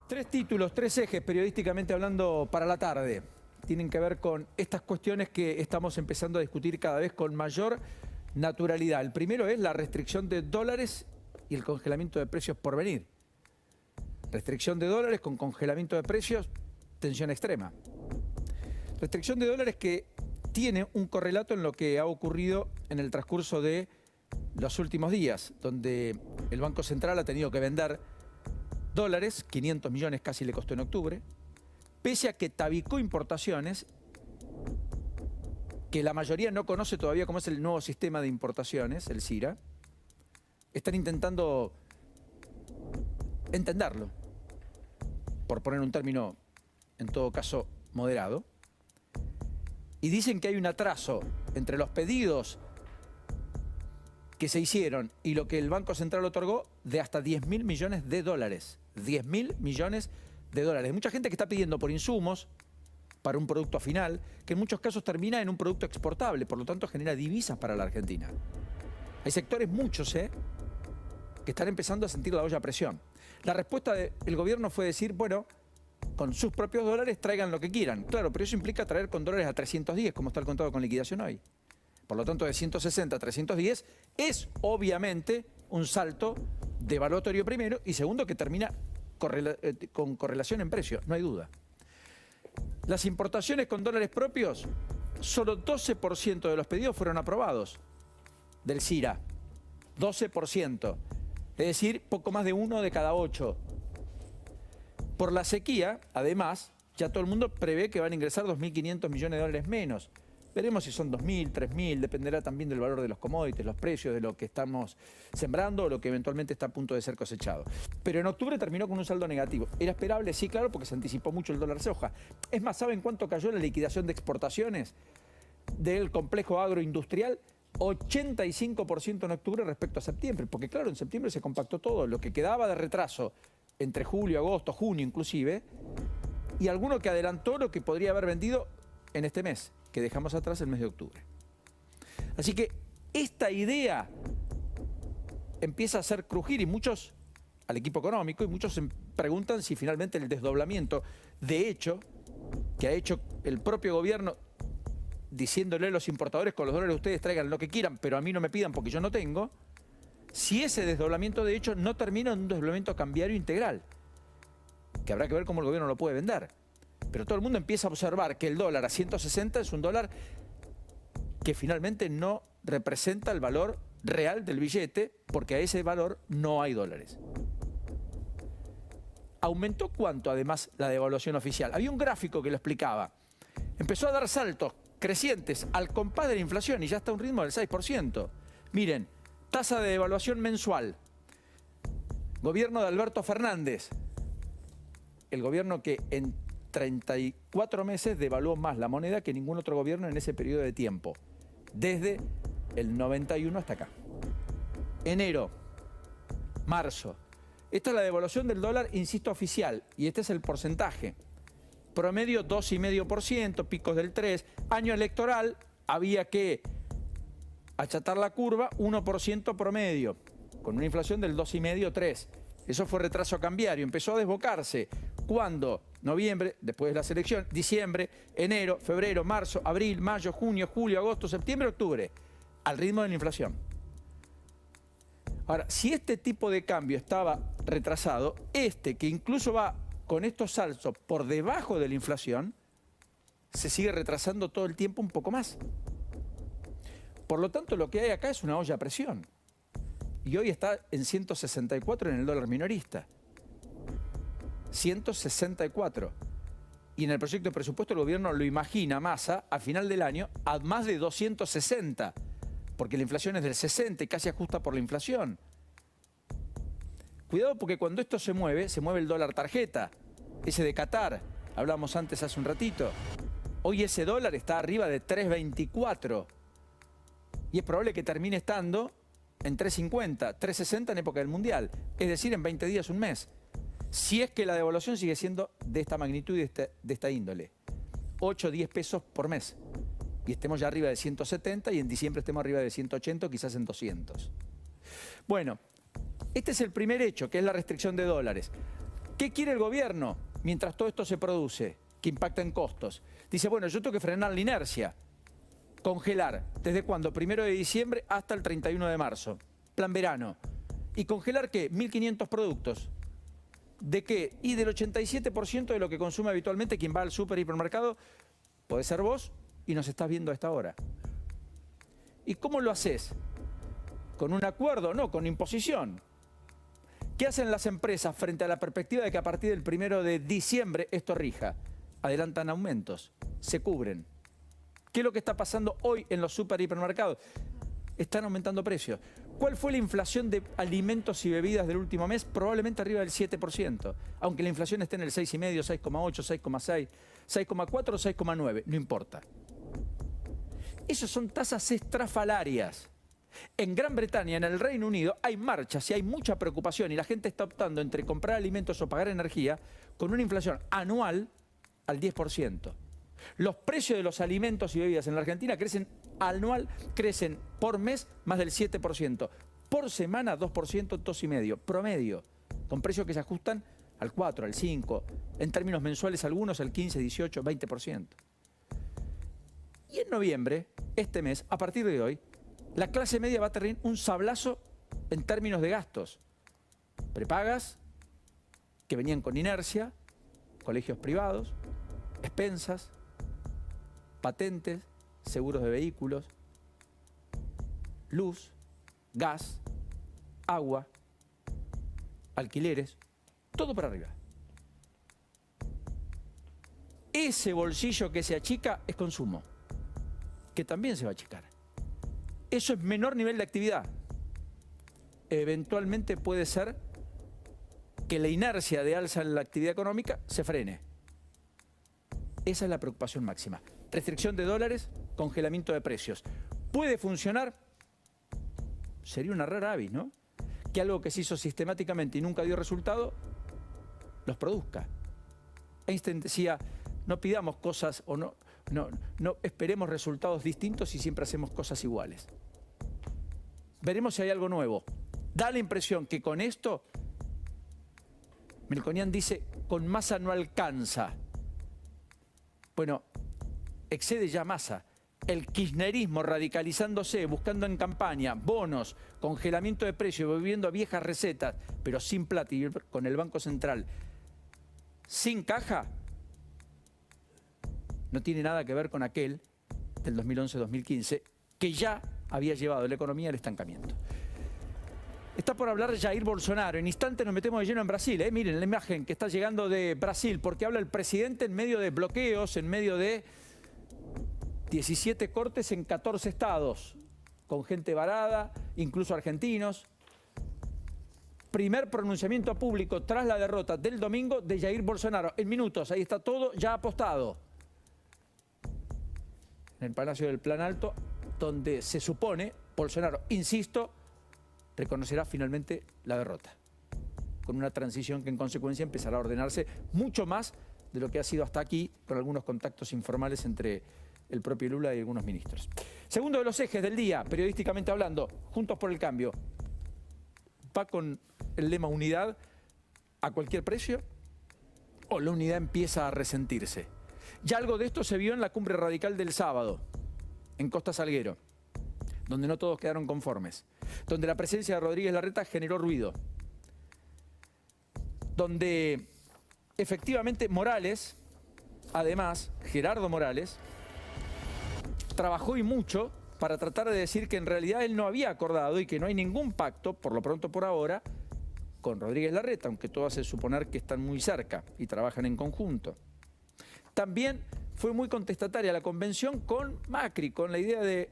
Tres títulos, tres ejes periodísticamente hablando para la tarde. Tienen que ver con estas cuestiones que estamos empezando a discutir cada vez con mayor naturalidad. El primero es la restricción de dólares y el congelamiento de precios por venir. Restricción de dólares con congelamiento de precios, tensión extrema. Restricción de dólares que tiene un correlato en lo que ha ocurrido en el transcurso de los últimos días, donde el Banco Central ha tenido que vender dólares, 500 millones casi le costó en octubre, pese a que tabicó importaciones, que la mayoría no conoce todavía cómo es el nuevo sistema de importaciones, el CIRA. Están intentando entenderlo, por poner un término, en todo caso, moderado. Y dicen que hay un atraso entre los pedidos que se hicieron y lo que el Banco Central otorgó de hasta 10.000 millones de dólares. 10.000 millones de dólares. Hay mucha gente que está pidiendo por insumos para un producto final, que en muchos casos termina en un producto exportable, por lo tanto genera divisas para la Argentina. Hay sectores, muchos, que están empezando a sentir la olla a presión. La respuesta del gobierno fue decir, bueno, con sus propios dólares traigan lo que quieran. Claro, pero eso implica traer con dólares a 310, como está el contado con liquidación hoy. Por lo tanto, de 160 a 310 es obviamente un salto devaluatorio primero y segundo que termina con correlación en precio, no hay duda. Las importaciones con dólares propios, solo 12% de los pedidos fueron aprobados del CIRA. 12%. Es decir, poco más de 1 de cada 8. Por la sequía, además, ya todo el mundo prevé que van a ingresar 2.500 millones de dólares menos. Veremos si son 2.000, 3.000, dependerá también del valor de los commodities, los precios de lo que estamos sembrando o lo que eventualmente está a punto de ser cosechado. Pero en octubre terminó con un saldo negativo. ¿Era esperable? Sí, claro, porque se anticipó mucho el dólar soja. Es más, ¿saben cuánto cayó la liquidación de exportaciones del complejo agroindustrial? 85% en octubre respecto a septiembre, porque claro, en septiembre se compactó todo, lo que quedaba de retraso entre julio, agosto, junio inclusive, y alguno que adelantó lo que podría haber vendido en este mes, que dejamos atrás el mes de octubre. Así que esta idea empieza a hacer crujir y muchos, al equipo económico, y muchos se preguntan si finalmente el desdoblamiento de hecho, que ha hecho el propio gobierno, diciéndole a los importadores con los dólares ustedes traigan lo que quieran, pero a mí no me pidan porque yo no tengo, si ese desdoblamiento de hecho no termina en un desdoblamiento cambiario integral, que habrá que ver cómo el gobierno lo puede vender. Pero todo el mundo empieza a observar que el dólar a 160 es un dólar que finalmente no representa el valor real del billete, porque a ese valor no hay dólares. ¿Aumentó cuánto además la devaluación oficial? Había un gráfico que lo explicaba. Empezó a dar saltos crecientes al compás de la inflación y ya está a un ritmo del 6%. Miren, tasa de devaluación mensual. Gobierno de Alberto Fernández. El gobierno que en 34 meses devaluó más la moneda que ningún otro gobierno en ese periodo de tiempo. Desde el 91 hasta acá. Enero, marzo. Esta es la devaluación del dólar, insisto, oficial. Y este es el porcentaje. Promedio 2,5%, picos del 3%. Año electoral, había que achatar la curva, 1% promedio, con una inflación del 2,5-3%. Eso fue retraso cambiario, empezó a desbocarse. ¿Cuándo? Noviembre, después de la elección, diciembre, enero, febrero, marzo, abril, mayo, junio, julio, agosto, septiembre, octubre, al ritmo de la inflación. Ahora, si este tipo de cambio estaba retrasado, que incluso va con estos saltos por debajo de la inflación, se sigue retrasando todo el tiempo un poco más. Por lo tanto, lo que hay acá es una olla a presión. Y hoy está en 164 en el dólar minorista. 164. Y en el proyecto de presupuesto el gobierno lo imagina, Massa, a final del año, a más de 260. Porque la inflación es del 60 y casi ajusta por la inflación. Cuidado porque cuando esto se mueve el dólar tarjeta. Ese de Qatar, hablamos antes hace un ratito. Hoy ese dólar está arriba de 3.24. Y es probable que termine estando en 3.50, 3.60 en época del Mundial. Es decir, en 20 días, un mes. Si es que la devaluación sigue siendo de esta magnitud y de esta índole. 8 o 10 pesos por mes. Y estemos ya arriba de 170 y en diciembre estemos arriba de 180 o quizás en 200. Bueno, este es el primer hecho, que es la restricción de dólares. ¿Qué quiere el gobierno mientras todo esto se produce, que impacta en costos? Dice, bueno, yo tengo que frenar la inercia. Congelar. ¿Desde cuándo? 1 de diciembre hasta el 31 de marzo. Plan verano. ¿Y congelar qué? 1.500 productos. ¿De qué? Y del 87% de lo que consume habitualmente quien va al súper, hipermercado, puede ser vos y nos estás viendo a esta hora. ¿Y cómo lo haces? ¿Con un acuerdo? No, con imposición. ¿Qué hacen las empresas frente a la perspectiva de que a partir del 1 de diciembre esto rija? Adelantan aumentos, se cubren. ¿Qué es lo que está pasando hoy en los súper y hipermercados? Están aumentando precios. ¿Cuál fue la inflación de alimentos y bebidas del último mes? Probablemente arriba del 7%, aunque la inflación esté en el 6,5, 6,8, 6,6, 6,4 o 6,9, no importa. Esas son tasas estrafalarias. En Gran Bretaña, en el Reino Unido, hay marchas y hay mucha preocupación y la gente está optando entre comprar alimentos o pagar energía con una inflación anual al 10%. Los precios de los alimentos y bebidas en la Argentina crecen por mes más del 7%. Por semana 2%, 2,5%, promedio, con precios que se ajustan al 4, al 5, en términos mensuales algunos al 15, 18, 20%. Y en noviembre, este mes, a partir de hoy, la clase media va a tener un sablazo en términos de gastos. Prepagas, que venían con inercia, colegios privados, expensas, patentes, seguros de vehículos, luz, gas, agua, alquileres, todo para arriba. Ese bolsillo que se achica es consumo, que también se va a achicar. Eso es menor nivel de actividad. Eventualmente puede ser que la inercia de alza en la actividad económica se frene. Esa es la preocupación máxima. Restricción de dólares, congelamiento de precios. ¿Puede funcionar? Sería una rara avis, ¿no? Que algo que se hizo sistemáticamente y nunca dio resultado, los produzca. Einstein decía, no pidamos cosas o no esperemos resultados distintos y siempre hacemos cosas iguales. Veremos si hay algo nuevo. Da la impresión que con esto, Melconian dice, con Massa no alcanza. Bueno, excede ya Massa. El kirchnerismo radicalizándose, buscando en campaña bonos, congelamiento de precios, volviendo a viejas recetas, pero sin plata y con el Banco Central sin caja, no tiene nada que ver con aquel del 2011-2015, que ya había llevado la economía al estancamiento. Está por hablar Jair Bolsonaro. En instantes nos metemos de lleno en Brasil. Miren la imagen que está llegando de Brasil, porque habla el presidente en medio de bloqueos, en medio de 17 cortes en 14 estados, con gente varada, incluso argentinos. Primer pronunciamiento público tras la derrota del domingo de Jair Bolsonaro. En minutos, ahí está todo ya apostado. En el Palacio del Planalto, donde se supone, Bolsonaro, insisto, reconocerá finalmente la derrota, con una transición que en consecuencia empezará a ordenarse mucho más de lo que ha sido hasta aquí, con algunos contactos informales entre el propio Lula y algunos ministros. Segundo de los ejes del día, periodísticamente hablando, Juntos por el Cambio. ¿Va con el lema unidad a cualquier precio o la unidad empieza a resentirse? Ya algo de esto se vio en la cumbre radical del sábado, en Costa Salguero, donde no todos quedaron conformes, donde la presencia de Rodríguez Larreta generó ruido, donde efectivamente Morales, además, Gerardo Morales, trabajó y mucho para tratar de decir que en realidad él no había acordado y que no hay ningún pacto, por lo pronto por ahora, con Rodríguez Larreta, aunque todo hace suponer que están muy cerca y trabajan en conjunto. También fue muy contestataria la convención con Macri, con la idea de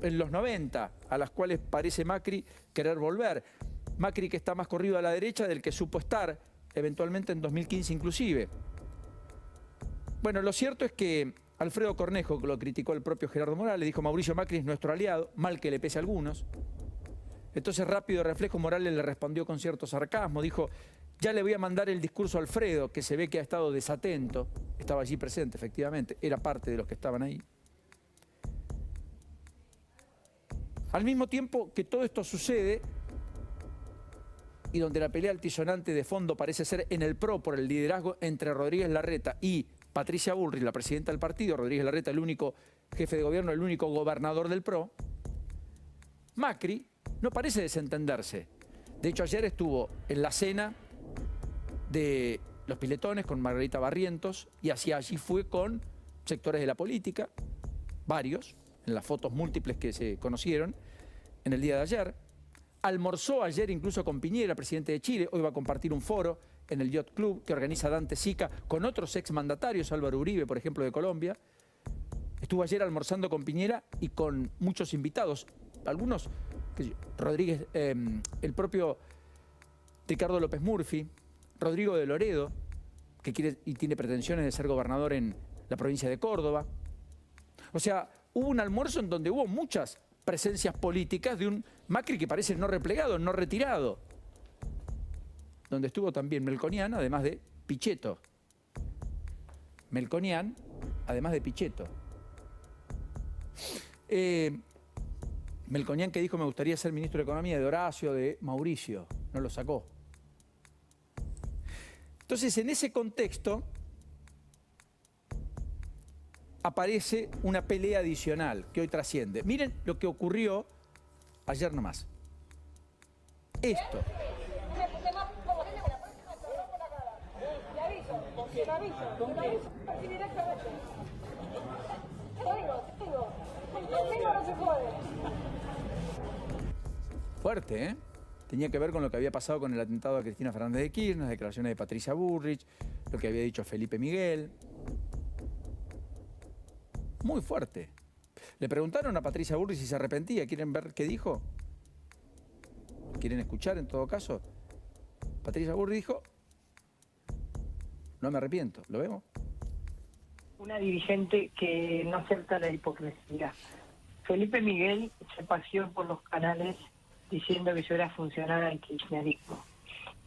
en los 90, a las cuales parece Macri querer volver. Macri que está más corrido a la derecha del que supo estar, eventualmente en 2015 inclusive. Bueno, lo cierto es que Alfredo Cornejo, que lo criticó el propio Gerardo Morales, dijo Mauricio Macri es nuestro aliado, mal que le pese a algunos. Entonces rápido reflejo Morales le respondió con cierto sarcasmo, dijo ya le voy a mandar el discurso a Alfredo, que se ve que ha estado desatento, estaba allí presente efectivamente, era parte de los que estaban ahí. Al mismo tiempo que todo esto sucede, y donde la pelea altisonante de fondo parece ser en el PRO por el liderazgo entre Rodríguez Larreta y Patricia Bullrich, la presidenta del partido, Rodríguez Larreta, el único jefe de gobierno, el único gobernador del PRO, Macri no parece desentenderse. De hecho, ayer estuvo en la cena de Los Piletones con Margarita Barrientos y hacia allí fue con sectores de la política, varios, en las fotos múltiples que se conocieron en el día de ayer. Almorzó ayer incluso con Piñera, presidente de Chile. Hoy va a compartir un foro en el Yacht Club que organiza Dante Sica con otros exmandatarios, Álvaro Uribe, por ejemplo, de Colombia. Estuvo ayer almorzando con Piñera y con muchos invitados. Algunos, Rodríguez, el propio Ricardo López Murphy, Rodrigo de Loredo, que quiere y tiene pretensiones de ser gobernador en la provincia de Córdoba. O sea, hubo un almuerzo en donde hubo muchas presencias políticas de un Macri que parece no replegado, no retirado. Donde estuvo también Melconian, además de Pichetto. Melconian, además de Pichetto. Melconian que dijo me gustaría ser ministro de Economía de Horacio, de Mauricio. No lo sacó. Entonces, en ese contexto aparece una pelea adicional que hoy trasciende. Miren lo que ocurrió ayer nomás. Esto. Fuerte, ¿eh? Tenía que ver con lo que había pasado con el atentado a Cristina Fernández de Kirchner, las declaraciones de Patricia Bullrich, lo que había dicho Felipe Miguel. Muy fuerte. Le preguntaron a Patricia Bullrich si se arrepentía. ¿Quieren ver qué dijo? ¿Quieren escuchar en todo caso? Patricia Bullrich dijo, no me arrepiento. ¿Lo vemos? Una dirigente que no acepta la hipocresía. Felipe Miguel se paseó por los canales diciendo que yo era funcionaria del kirchnerismo.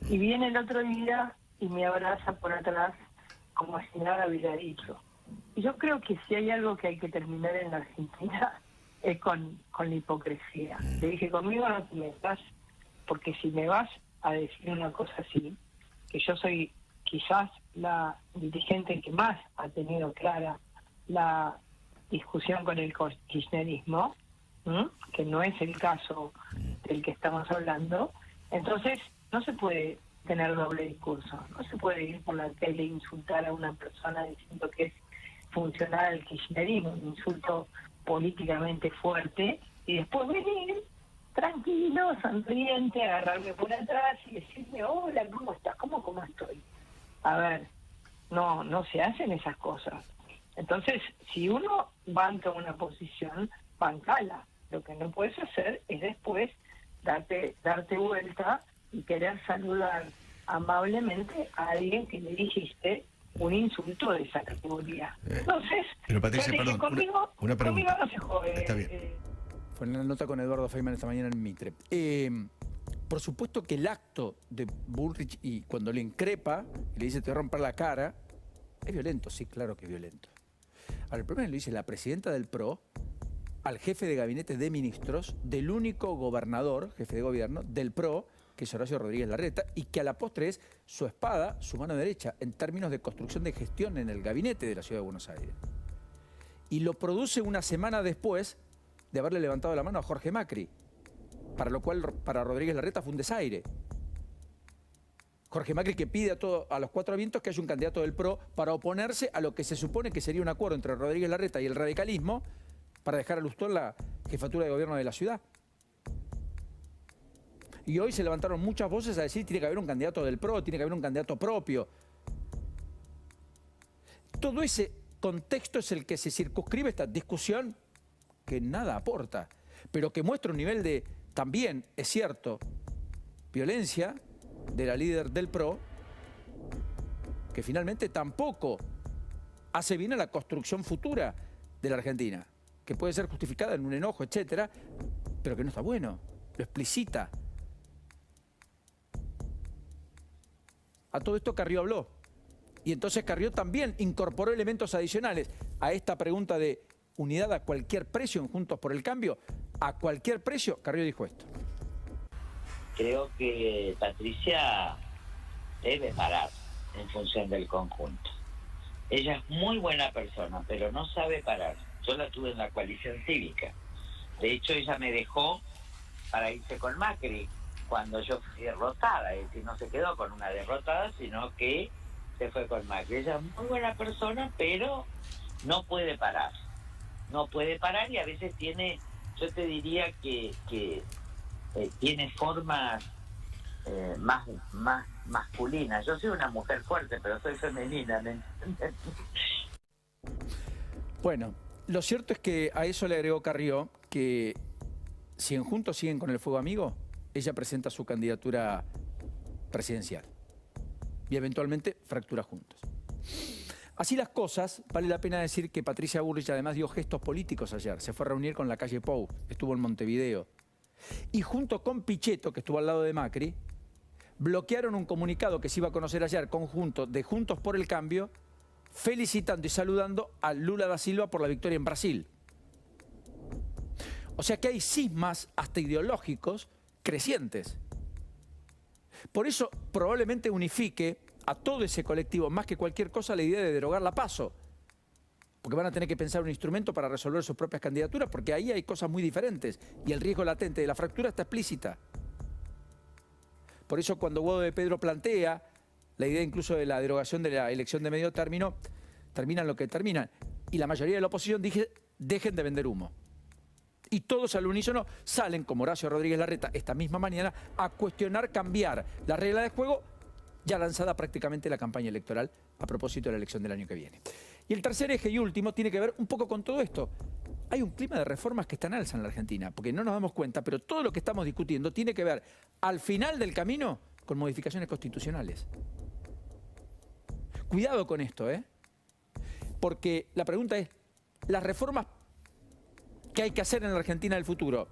Y viene el otro día y me abraza por atrás como si nada hubiera dicho. Y yo creo que si hay algo que hay que terminar en la Argentina es con la hipocresía. Le dije, conmigo no te metas, porque si me vas a decir una cosa así, que yo soy quizás la dirigente que más ha tenido clara la discusión con el kirchnerismo, que no es el caso del que estamos hablando, entonces no se puede tener doble discurso, no se puede ir por la tele e insultar a una persona diciendo que es funcional del kirchnerismo, un insulto políticamente fuerte, y después venir tranquilo, sonriente, agarrarme por atrás y decirme, hola, ¿cómo estás? ¿Cómo estoy? A ver, no se hacen esas cosas. Entonces, si uno banca una posición, bancala. Lo que no puedes hacer es después darte vuelta y querer saludar amablemente a alguien que le dijiste un insulto de esa categoría. Entonces, pero Patricia, perdón, conmigo no se jode. Está bien. Fue en la nota con Eduardo Feynman esta mañana en Mitre. Por supuesto que el acto de Bullrich y cuando le increpa y le dice te voy a romper la cara, es violento, sí, claro que es violento. Ahora, el problema lo dice la presidenta del PRO al jefe de gabinete de ministros del único gobernador, jefe de gobierno, del PRO, que es Horacio Rodríguez Larreta, y que a la postre es su espada, su mano derecha, en términos de construcción de gestión en el gabinete de la Ciudad de Buenos Aires. Y lo produce una semana después de haberle levantado la mano a Jorge Macri, para lo cual para Rodríguez Larreta fue un desaire. Jorge Macri que pide a los cuatro vientos que haya un candidato del PRO para oponerse a lo que se supone que sería un acuerdo entre Rodríguez Larreta y el radicalismo para dejar a Lustó la jefatura de gobierno de la ciudad. Y hoy se levantaron muchas voces a decir tiene que haber un candidato del PRO, tiene que haber un candidato propio. Todo ese contexto es el que se circunscribe esta discusión que nada aporta, pero que muestra un nivel de, también, es cierto, violencia de la líder del PRO, que finalmente tampoco hace bien a la construcción futura de la Argentina, que puede ser justificada en un enojo, etcétera, pero que no está bueno, lo explicita. A todo esto Carrió habló, y entonces Carrió también incorporó elementos adicionales a esta pregunta de unidad a cualquier precio en Juntos por el Cambio. A cualquier precio, Carrió dijo esto. creo que Patricia debe parar en función del conjunto. Ella es muy buena persona, pero no sabe parar. Yo la tuve en la coalición cívica. De hecho, ella me dejó para irse con Macri cuando yo fui derrotada. Es decir, no se quedó con una derrotada, sino que se fue con Macri. Ella es muy buena persona, pero no puede parar. No puede parar y a veces tiene, yo te diría que tiene formas más masculinas. Yo soy una mujer fuerte, pero soy femenina, ¿me entiendes? Bueno, lo cierto es que a eso le agregó Carrió que si en Juntos siguen con el fuego amigo, ella presenta su candidatura presidencial y eventualmente fractura Juntos. Así las cosas, vale la pena decir que Patricia Bullrich además dio gestos políticos ayer. Se fue a reunir con la calle Pou, estuvo en Montevideo. Y junto con Pichetto, que estuvo al lado de Macri, bloquearon un comunicado que se iba a conocer ayer conjunto de Juntos por el Cambio, felicitando y saludando a Lula da Silva por la victoria en Brasil. O sea que hay cismas hasta ideológicos crecientes. Por eso probablemente unifique a todo ese colectivo, más que cualquier cosa, la idea de derogar la PASO. Porque van a tener que pensar un instrumento para resolver sus propias candidaturas, porque ahí hay cosas muy diferentes y el riesgo latente de la fractura está explícita. Por eso cuando Guado de Pedro plantea la idea incluso de la derogación de la elección de medio término, terminan lo que terminan. Y la mayoría de la oposición dice, dejen de vender humo. Y todos al unísono salen, como Horacio Rodríguez Larreta, esta misma mañana, a cuestionar cambiar la regla de juego ya lanzada prácticamente la campaña electoral a propósito de la elección del año que viene. Y el tercer eje y último tiene que ver un poco con todo esto. Hay un clima de reformas que está en alza en la Argentina, porque no nos damos cuenta, pero todo lo que estamos discutiendo tiene que ver, al final del camino, con modificaciones constitucionales. Cuidado con esto, porque la pregunta es, las reformas que hay que hacer en la Argentina del futuro,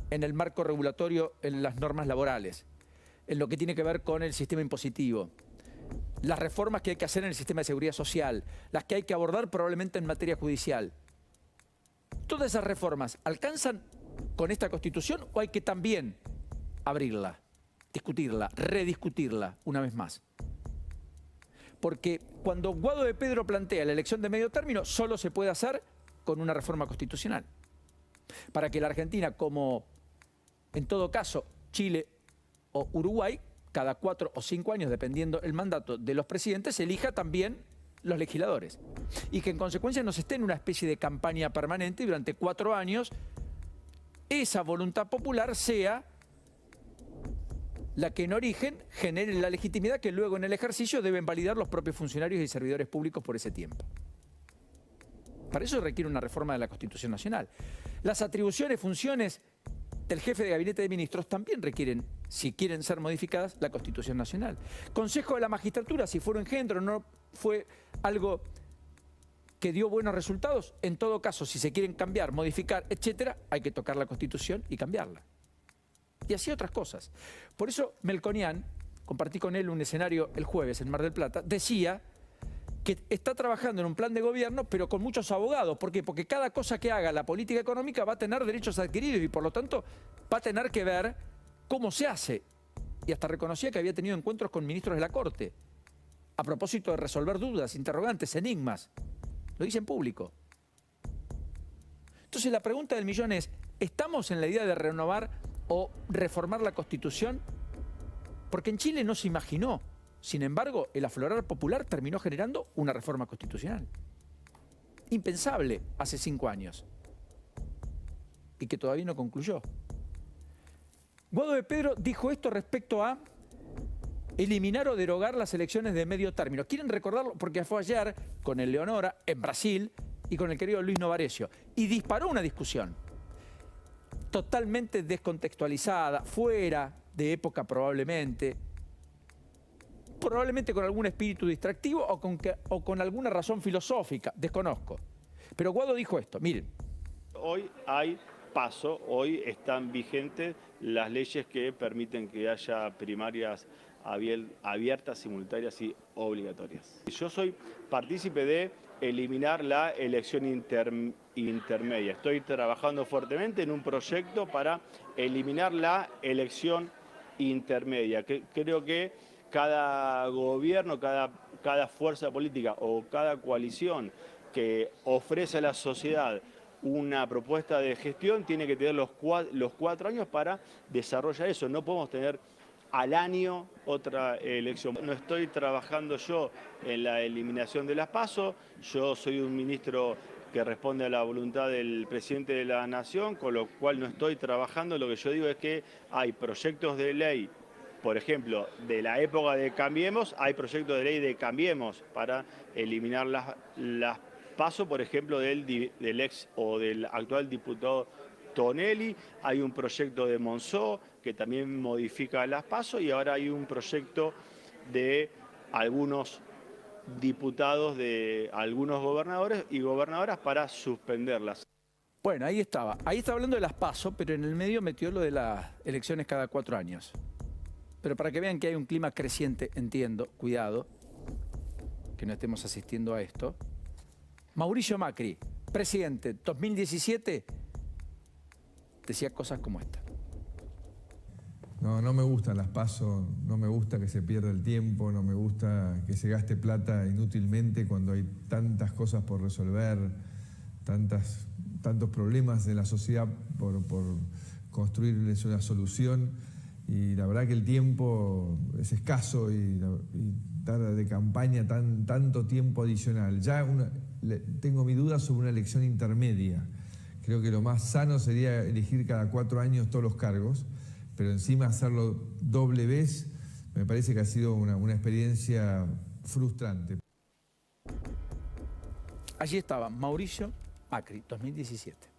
en el marco regulatorio, en las normas laborales, en lo que tiene que ver con el sistema impositivo, las reformas que hay que hacer en el sistema de seguridad social, las que hay que abordar probablemente en materia judicial. ¿Todas esas reformas alcanzan con esta Constitución o hay que también abrirla, discutirla, rediscutirla una vez más? Porque cuando Guado de Pedro plantea la elección de medio término, solo se puede hacer con una reforma constitucional. Para que la Argentina, como en todo caso Chile o Uruguay, cada 4 o 5 años, dependiendo el mandato de los presidentes, elija también los legisladores. Y que en consecuencia no se esté en una especie de campaña permanente y durante 4 años esa voluntad popular sea la que en origen genere la legitimidad que luego en el ejercicio deben validar los propios funcionarios y servidores públicos por ese tiempo. Para eso requiere una reforma de la Constitución Nacional. Las atribuciones, funciones del jefe de gabinete de ministros también requieren, si quieren ser modificadas, la Constitución Nacional. Consejo de la Magistratura, si fue un engendro, no fue algo que dio buenos resultados, en todo caso, si se quieren cambiar, modificar, etcétera, hay que tocar la Constitución y cambiarla. Y así otras cosas. Por eso Melconian, compartí con él un escenario el jueves en Mar del Plata, decía que está trabajando en un plan de gobierno, pero con muchos abogados. ¿Por qué? Porque cada cosa que haga la política económica va a tener derechos adquiridos y por lo tanto va a tener que ver cómo se hace. Y hasta reconocía que había tenido encuentros con ministros de la Corte a propósito de resolver dudas, interrogantes, enigmas. Lo dice en público. Entonces la pregunta del millón es, ¿estamos en la idea de renovar o reformar la Constitución? Porque en Chile no se imaginó. Sin embargo, el aflorar popular terminó generando una reforma constitucional. Impensable hace 5 años. Y que todavía no concluyó. Guado de Pedro dijo esto respecto a eliminar o derogar las elecciones de medio término. ¿Quieren recordarlo? Porque fue ayer con el Leonora en Brasil y con el querido Luis Novarecio. Y disparó una discusión totalmente descontextualizada, fuera de época probablemente con algún espíritu distractivo o con alguna razón filosófica, desconozco. Pero Guado dijo esto, miren. Hoy hay PASO, hoy están vigentes las leyes que permiten que haya primarias abiertas, simultáneas y obligatorias. Yo soy partícipe de eliminar la elección intermedia. Estoy trabajando fuertemente en un proyecto para eliminar la elección intermedia. Creo que cada gobierno, cada fuerza política o cada coalición que ofrece a la sociedad una propuesta de gestión tiene que tener los 4 años para desarrollar eso. No podemos tener al año otra elección. No estoy trabajando yo en la eliminación de las PASO, yo soy un ministro que responde a la voluntad del presidente de la Nación, con lo cual no estoy trabajando. Lo que yo digo es que hay proyectos de ley, por ejemplo, de la época de Cambiemos, hay proyectos de ley de Cambiemos para eliminar las PASO, por ejemplo, del ex o del actual diputado Tonelli, hay un proyecto de Monzó que también modifica las PASO y ahora hay un proyecto de algunos diputados, de algunos gobernadores y gobernadoras para suspenderlas. Bueno, ahí estaba hablando de las PASO, pero en el medio metió lo de las elecciones cada 4 años. Pero para que vean que hay un clima creciente, entiendo, cuidado, que no estemos asistiendo a esto. Mauricio Macri, presidente, 2017, decía cosas como esta. No me gustan las PASO, no me gusta que se pierda el tiempo, no me gusta que se gaste plata inútilmente cuando hay tantas cosas por resolver, tantos problemas en la sociedad por construirles una solución. Y la verdad que el tiempo es escaso y dar de campaña tanto tiempo adicional. Ya tengo mi duda sobre una elección intermedia. Creo que lo más sano sería elegir cada 4 años todos los cargos, pero encima hacerlo doble vez me parece que ha sido una experiencia frustrante. Allí estaba Mauricio Macri, 2017.